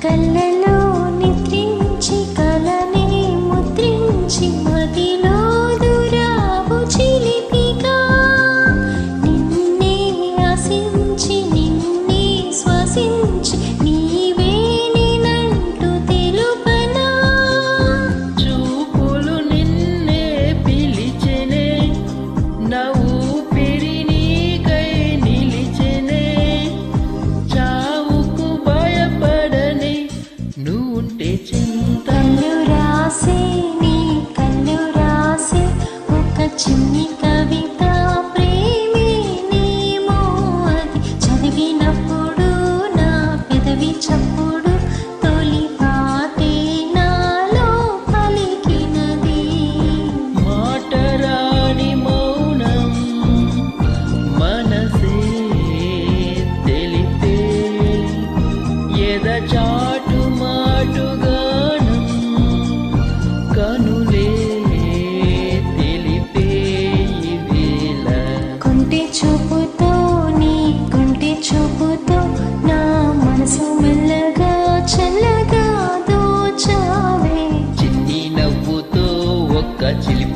కళ్ళలో నిద్రించి కలని ముద్రించి మదిలో దురావు చిలిపిగా నిన్నే ఆశించి నిన్నే శ్వసించి నీవే నేనంటూ తెలుపనా చూపులు నిన్నే పిలిచెనే నా ఊపిరి నీకై నిలిచెనే చావుకు భయపడని నువ్వుంటే చింత కళ్ళు రాసే నీ కళ్ళు రాసే ఒక చిన్ని కవిత ప్రేమే నేమో అది చదివినప్పుడు నా పెదవి చప్పుడు తొలి పాటే నాలో పలికినది మాటరాని మౌనం మనసే తెలిపే ఎదచాటు మాటుగానం కనులే తెలిపే ఇవేళ కొంటె చూపుతో నీ కొంటె చూపుతో నా మనసు మెల్లగా చల్లగా దోచావే చిన్ని నవ్వుతో ఒక్క చిలిపి